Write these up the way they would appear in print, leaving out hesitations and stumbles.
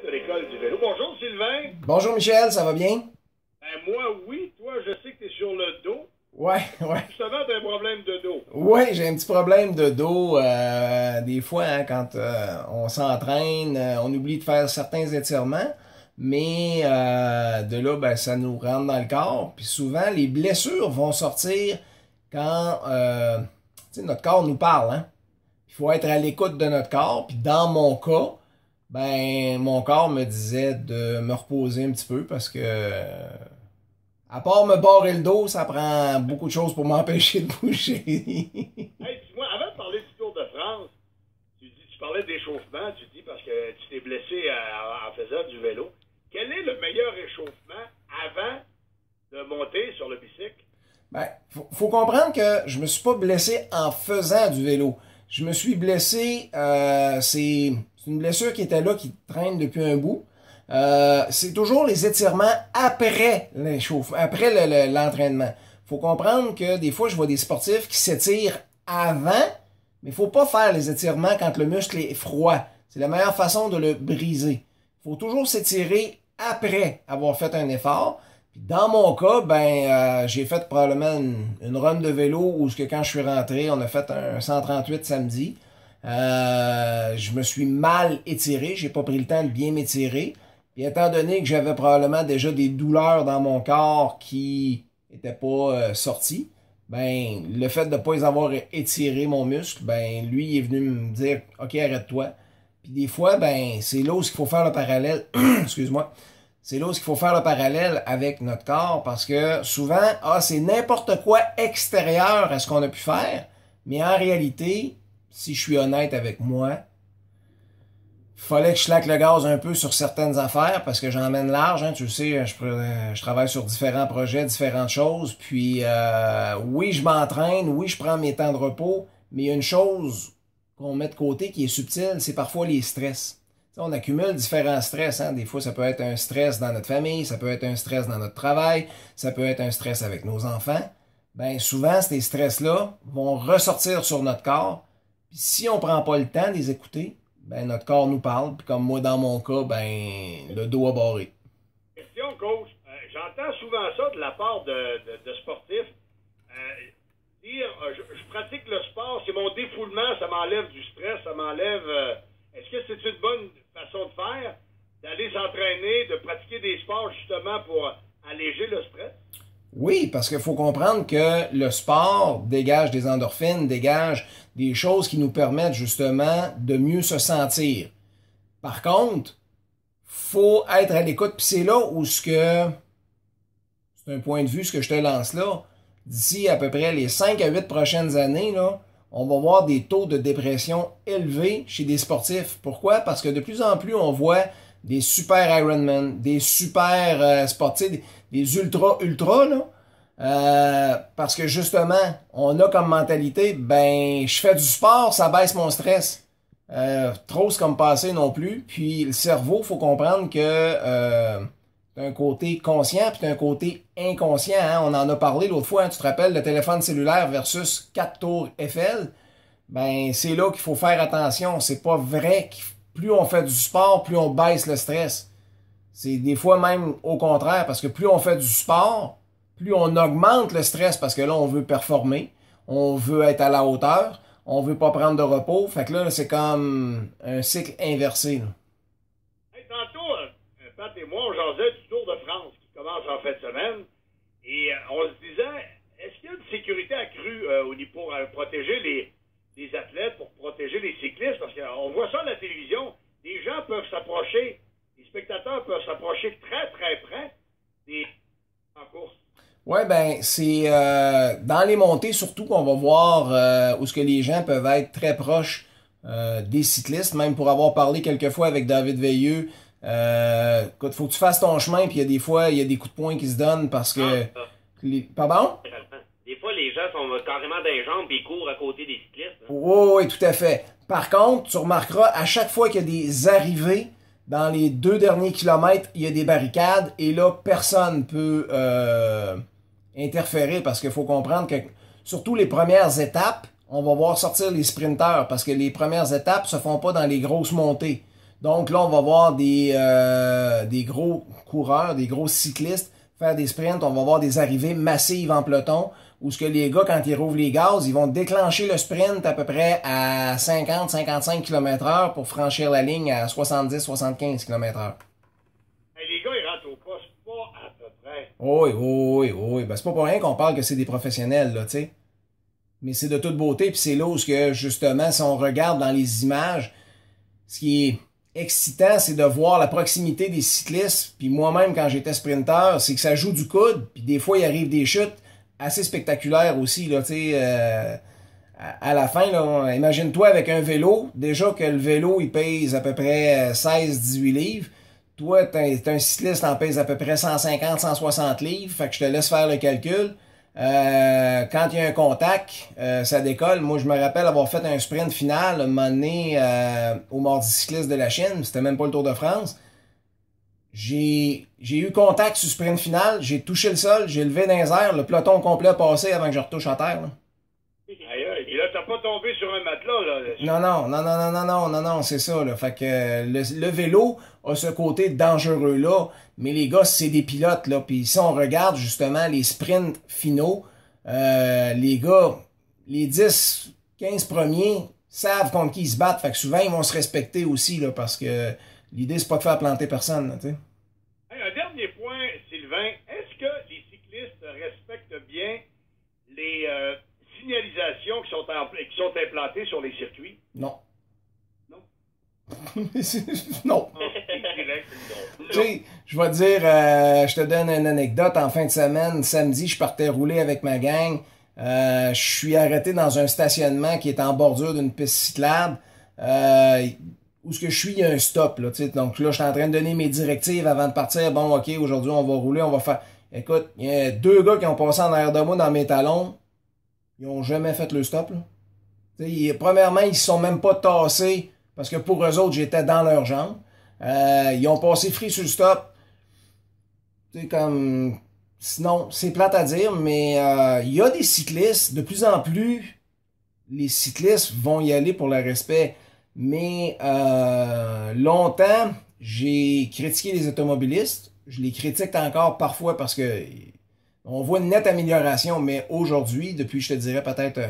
de l'école du vélo. Bonjour Sylvain. Bonjour Michel, ça va bien? Moi, oui. Toi, je sais que tu es sur le dos. Ouais. Justement, tu as un problème de dos. Ouais, j'ai un petit problème de dos. Des fois, hein, quand on s'entraîne, on oublie de faire certains étirements. Mais de là, ben, ça nous rentre dans le corps. Puis souvent, les blessures vont sortir quand notre corps nous parle. Hein? Il faut être à l'écoute de notre corps. Puis dans mon cas, ben mon corps me disait de me reposer un petit peu parce que à part me barrer le dos, ça prend beaucoup de choses pour m'empêcher de bouger. Hey, dis-moi, avant de parler du Tour de France, tu parlais d'échauffement, tu dis parce que tu t'es blessé en faisant du vélo. Quel est le meilleur échauffement avant de monter sur le bicycle? Ben, faut comprendre que je me suis pas blessé en faisant du vélo. Je me suis blessé, c'est une blessure qui était là, qui traîne depuis un bout. C'est toujours les étirements après l'échauffement, après l'entraînement. Faut comprendre que des fois, je vois des sportifs qui s'étirent avant, mais il faut pas faire les étirements quand le muscle est froid. C'est la meilleure façon de le briser. Il faut toujours s'étirer après avoir fait un effort. Puis dans mon cas, j'ai fait probablement une run de vélo où quand je suis rentré, on a fait un 138 samedi. Je me suis mal étiré, j'ai pas pris le temps de bien m'étirer. Puis étant donné que j'avais probablement déjà des douleurs dans mon corps qui étaient pas sorties, ben le fait de pas les avoir étiré mon muscle, ben lui il est venu me dire OK, arrête-toi. Puis des fois, ben c'est là où il faut faire le parallèle. Excuse-moi. C'est là où il faut faire le parallèle avec notre corps parce que souvent, c'est n'importe quoi extérieur à ce qu'on a pu faire, mais en réalité, si je suis honnête avec moi, fallait que je slack le gaz un peu sur certaines affaires parce que j'emmène large, hein, tu le sais, je travaille sur différents projets, différentes choses, puis oui, je m'entraîne, oui, je prends mes temps de repos, mais il y a une chose qu'on met de côté qui est subtile, c'est parfois les stress. T'sais, on accumule différents stress, hein. Des fois, ça peut être un stress dans notre famille, ça peut être un stress dans notre travail, ça peut être un stress avec nos enfants. Ben souvent, ces stress-là vont ressortir sur notre corps. Puis si on prend pas le temps de les écouter, ben notre corps nous parle. Puis comme moi, dans mon cas, ben le dos a barré. Question, coach. J'entends souvent ça de la part de sportifs. Dire, je pratique le sport, c'est mon défoulement, ça m'enlève du stress, ça m'enlève... Est-ce que c'est une bonne façon de faire, d'aller s'entraîner, de pratiquer des sports justement pour alléger le stress? Oui, parce qu'il faut comprendre que le sport dégage des endorphines, dégage des choses qui nous permettent justement de mieux se sentir. Par contre, faut être à l'écoute, puis c'est là où c'est un point de vue, ce que je te lance là, d'ici à peu près les 5 à 8 prochaines années, là, on va voir des taux de dépression élevés chez des sportifs. Pourquoi? Parce que de plus en plus, on voit des super Ironman, des super sportifs, des ultra, là. Parce que justement, on a comme mentalité, ben, je fais du sport, ça baisse mon stress. Trop, c'est comme passé non plus. Puis le cerveau, faut comprendre que t'as un côté conscient puis t'as un côté inconscient. Hein? On en a parlé l'autre fois. Hein? Tu te rappelles le téléphone cellulaire versus 4 tours Eiffel? Ben, c'est là qu'il faut faire attention. C'est pas vrai que plus on fait du sport, plus on baisse le stress. C'est des fois même au contraire, parce que plus on fait du sport, plus on augmente le stress, parce que là, on veut performer, on veut être à la hauteur, on veut pas prendre de repos. Fait que là, c'est comme un cycle inversé. Là. Hey, tantôt, Pat et moi, on jasait du Tour de France qui commence en fin de semaine. Et on se disait, est-ce qu'il y a une sécurité accrue pour protéger les athlètes, pour protéger les cyclistes? Parce qu'on voit ça à la télévision. Les gens peuvent s'approcher, les spectateurs peuvent s'approcher très, très près des en course. Ouais, ben, c'est dans les montées surtout qu'on va voir où ce que les gens peuvent être très proches des cyclistes, même pour avoir parlé quelques fois avec David Veilleux. Écoute, faut que tu fasses ton chemin, puis il y a des fois, il y a des coups de poing qui se donnent parce que... Pardon? Des fois, les gens sont carrément dans les jambes et ils courent à côté des cyclistes. Hein? Oui, tout à fait. Par contre, tu remarqueras, à chaque fois qu'il y a des arrivées, dans les 2 derniers kilomètres, il y a des barricades, et là, personne peut interférer, parce qu'il faut comprendre que, surtout les premières étapes, on va voir sortir les sprinteurs, parce que les premières étapes se font pas dans les grosses montées. Donc là, on va voir des gros coureurs, des gros cyclistes faire des sprints. On va voir des arrivées massives en peloton où ce que les gars, quand ils rouvrent les gaz, ils vont déclencher le sprint à peu près à 50-55 km/h pour franchir la ligne à 70-75 km/h. Hey, les gars, ils rentrent au poste pas à peu près. Oui. Ben, c'est pas pour rien qu'on parle que c'est des professionnels, là, tu sais. Mais c'est de toute beauté, puis c'est là où, justement, si on regarde dans les images, ce qui est excitant, c'est de voir la proximité des cyclistes. Puis moi-même, quand j'étais sprinteur, c'est que ça joue du coude, puis des fois, il arrive des chutes assez spectaculaires aussi, là, tu sais. À la fin, là, imagine-toi avec un vélo, déjà que le vélo, il pèse à peu près 16-18 livres. Toi, t'es un cycliste, t'en pèse à peu près 150-160 livres, fait que je te laisse faire le calcul. Quand il y a un contact, ça décolle. Moi, je me rappelle avoir fait un sprint final un moment donné au Mardi cycliste de la Chine. C'était même pas le Tour de France. J'ai eu contact sur le sprint final. J'ai touché le sol. J'ai levé dans les airs. Le peloton complet a passé avant que je retouche à terre. Là. Aïe, aïe. Et là, t'as pas tombé sur un matelas, là. Non, c'est ça. Là. Fait que le vélo a ce côté dangereux-là. Mais les gars, c'est des pilotes, là. Puis si on regarde justement les sprints finaux, les gars, les 10, 15 premiers savent contre qui ils se battent. Fait que souvent, ils vont se respecter aussi, là, parce que l'idée, c'est pas de faire planter personne, là, tu sais. Hey, un dernier point, Sylvain. Est-ce que les cyclistes respectent bien les signalisations qui sont implantées sur les circuits? Non. Non? Non. Tu sais, je vais te dire, je te donne une anecdote. En fin de semaine, samedi, je partais rouler avec ma gang. Je suis arrêté dans un stationnement qui est en bordure d'une piste cyclable. Où ce que je suis, il y a un stop. Là, tu sais. Donc là, je suis en train de donner mes directives avant de partir. Bon, OK, aujourd'hui, on va rouler, on va faire... Écoute, il y a 2 gars qui ont passé en arrière de moi dans mes talons. Ils ont jamais fait le stop. Là. Tu sais, premièrement, ils se sont même pas tassés parce que pour eux autres, j'étais dans leurs jambes. Ils ont passé free sur le stop. Tu sais, comme... Sinon, c'est plate à dire, mais il y a des cyclistes, de plus en plus, les cyclistes vont y aller pour le respect. Mais longtemps, j'ai critiqué les automobilistes. Je les critique encore parfois parce que on voit une nette amélioration, mais aujourd'hui, depuis, je te dirais, peut-être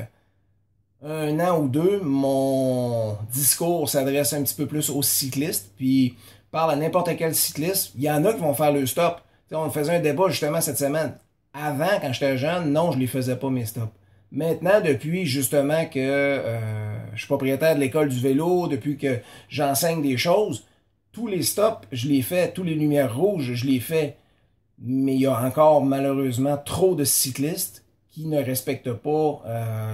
1 an ou 2, mon discours s'adresse un petit peu plus aux cyclistes, puis parle à n'importe quel cycliste. Il y en a qui vont faire le stop. T'sais, on faisait un débat justement cette semaine. Avant, quand j'étais jeune, non, je les faisais pas mes stops. Maintenant, depuis justement que je suis propriétaire de l'école du vélo, depuis que j'enseigne des choses, tous les stops, je les fais, tous les lumières rouges, je les fais. Mais il y a encore malheureusement trop de cyclistes qui ne respectent pas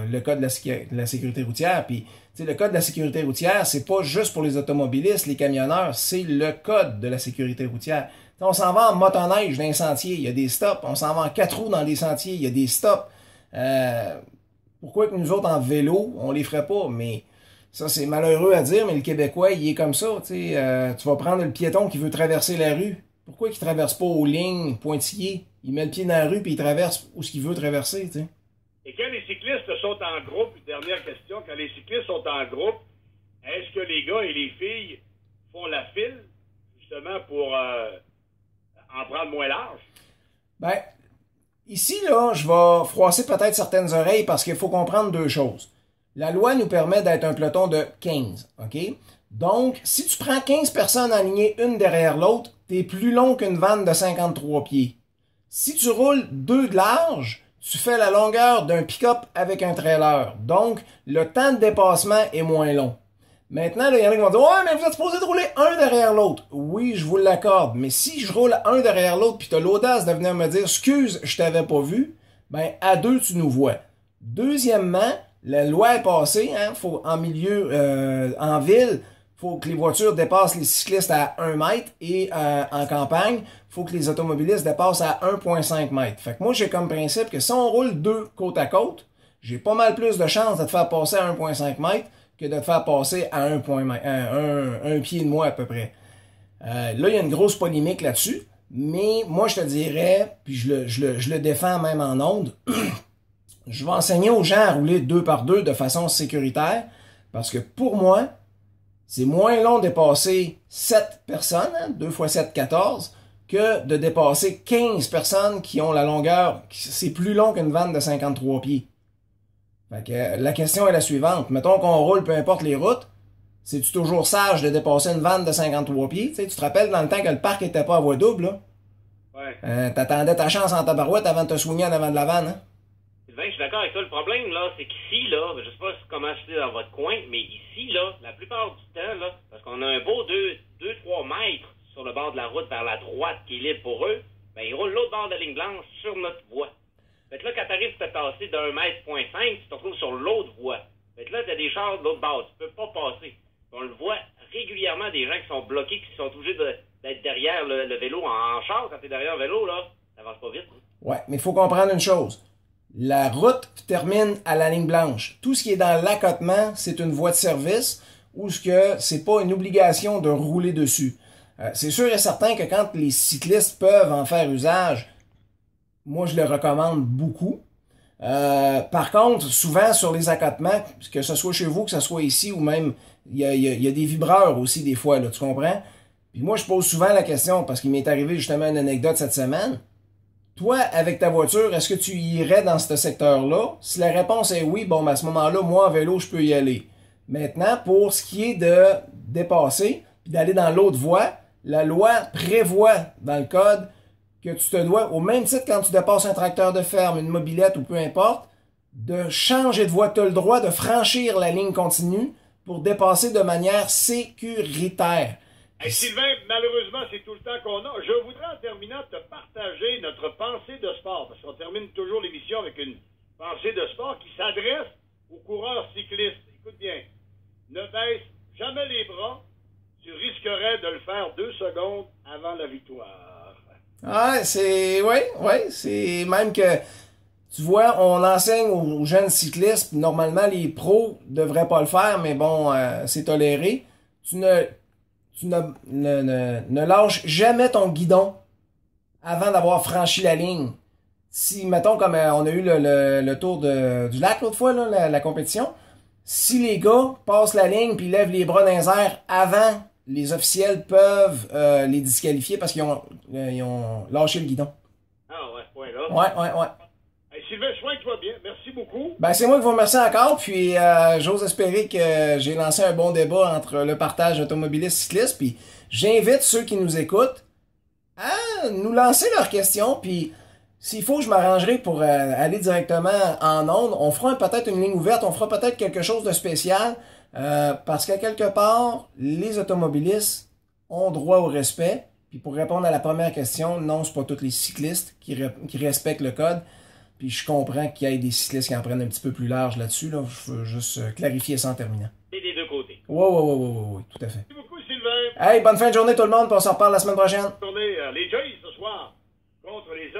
le code de la sécurité routière. Puis, le code de la sécurité routière, c'est pas juste pour les automobilistes, les camionneurs, c'est le code de la sécurité routière. T'sais, on s'en va en motoneige dans les sentiers, il y a des stops. On s'en va en 4 roues dans les sentiers, il y a des stops. Pourquoi que nous autres en vélo, on les ferait pas? Mais ça, c'est malheureux à dire, mais le Québécois, il est comme ça. Tu vas prendre le piéton qui veut traverser la rue. Pourquoi il traverse pas aux lignes pointillées? Il met le pied dans la rue puis il traverse où ce qu'il veut traverser, tu sais. Et quand les cyclistes sont en groupe, dernière question, quand les cyclistes sont en groupe, est-ce que les gars et les filles font la file, justement, pour en prendre moins large? Ben, ici, là, je vais froisser peut-être certaines oreilles parce qu'il faut comprendre 2 choses. La loi nous permet d'être un peloton de 15, OK? Donc, si tu prends 15 personnes alignées une derrière l'autre, t'es plus long qu'une vanne de 53 pieds. Si tu roules 2 de large, tu fais la longueur d'un pick-up avec un trailer. Donc, le temps de dépassement est moins long. Maintenant, il y en a qui vont dire « Ouais, mais vous êtes supposé de rouler un derrière l'autre. » Oui, je vous l'accorde, mais si je roule un derrière l'autre puis t'as l'audace de venir me dire « Excuse, je t'avais pas vu », ben à 2, tu nous vois. Deuxièmement, la loi est passée, hein, faut en milieu, en ville, faut que les voitures dépassent les cyclistes à 1 mètre et en campagne, faut que les automobilistes dépassent à 1,5 mètre. Fait que moi, j'ai comme principe que si on roule 2 côte à côte, j'ai pas mal plus de chances de te faire passer à 1,5 mètre que de te faire passer à 1 pied de moi à peu près. Là, il y a une grosse polémique là-dessus, mais moi, je te dirais, puis je le défends même en ondes, je vais enseigner aux gens à rouler 2 par 2 de façon sécuritaire, parce que pour moi, C'est moins long de dépasser 7 personnes, hein, 2 x 7, 14, que de dépasser 15 personnes qui ont la longueur, c'est plus long qu'une vanne de 53 pieds. Fait que la question est la suivante. Mettons qu'on roule peu importe les routes, c'est-tu toujours sage de dépasser une vanne de 53 pieds? Tu te rappelles dans le temps que le parc était pas à voie double, là? Ouais. T'attendais ta chance en tabarouette avant de te soigner en avant de la vanne, hein? Sylvain, je suis d'accord avec toi. Le problème, là, c'est qu'ici, là, je sais pas comment c'est dans votre coin, mais ici, là, la plupart du temps, là, parce qu'on a un beau 2-3 mètres sur le bord de la route vers la droite qui est libre pour eux, ben, ils roulent l'autre bord de la ligne blanche sur notre voie. Fait que là, quand t'arrives à te tasser d'un mètre, point 5, tu te retrouves sur l'autre voie. Fait que là, t'as des chars de l'autre bord, tu peux pas passer. On le voit régulièrement, des gens qui sont bloqués, qui sont obligés d'être derrière le vélo en char. Quand t'es derrière le vélo, là, ça avance pas vite. Hein? Ouais, mais il faut comprendre une chose. La route termine à la ligne blanche. Tout ce qui est dans l'accotement, c'est une voie de service ou ce que c'est pas une obligation de rouler dessus. C'est sûr et certain que quand les cyclistes peuvent en faire usage, moi je le recommande beaucoup. Par contre, souvent sur les accotements, que ce soit chez vous, que ce soit ici ou même, il y a des vibreurs aussi des fois, là, tu comprends? Puis moi je pose souvent la question, parce qu'il m'est arrivé justement une anecdote cette semaine. Toi, avec ta voiture, est-ce que tu irais dans ce secteur-là? Si la réponse est oui, bon, ben à ce moment-là, moi, en vélo, je peux y aller. Maintenant, pour ce qui est de dépasser, puis d'aller dans l'autre voie, la loi prévoit dans le code que tu te dois, au même titre quand tu dépasses un tracteur de ferme, une mobilette ou peu importe, de changer de voie. Tu as le droit de franchir la ligne continue pour dépasser de manière sécuritaire. Hey, Sylvain, malheureusement, c'est tout le temps qu'on a. Je voudrais, en terminant, te partager notre pensée de sport, parce qu'on termine toujours l'émission avec une pensée de sport qui s'adresse aux coureurs cyclistes. Écoute bien, ne baisse jamais les bras, tu risquerais de le faire 2 secondes avant la victoire. Ah, c'est même que, tu vois, on enseigne aux jeunes cyclistes, normalement, les pros devraient pas le faire, mais bon, c'est toléré. Tu ne lâche jamais ton guidon avant d'avoir franchi la ligne. Si, mettons, comme on a eu le tour du lac l'autre fois, là, la compétition, si les gars passent la ligne puis lèvent les bras dans les airs avant, les officiels peuvent les disqualifier parce qu'ils ont lâché le guidon. Ah ouais, ce point-là. Ouais. Hey, Sylvain, je crois que tu vas bien. Merci beaucoup. Ben, c'est moi qui vous remercie encore, puis j'ose espérer que j'ai lancé un bon débat entre le partage automobiliste-cycliste, puis j'invite ceux qui nous écoutent à nous lancer leurs questions, puis s'il faut, je m'arrangerai pour aller directement en ondes. On fera peut-être une ligne ouverte, on fera peut-être quelque chose de spécial, parce qu'à quelque part, les automobilistes ont droit au respect, puis pour répondre à la première question, non, c'est pas tous les cyclistes qui respectent le code. Puis je comprends qu'il y ait des cyclistes qui en prennent un petit peu plus large là-dessus. Là. Je veux juste clarifier ça en terminant. C'est des deux côtés. Oui, tout à fait. Merci beaucoup, Sylvain. Hey, bonne fin de journée tout le monde, puis on se reparle la semaine prochaine. Bonne journée. Les Jays ce soir contre les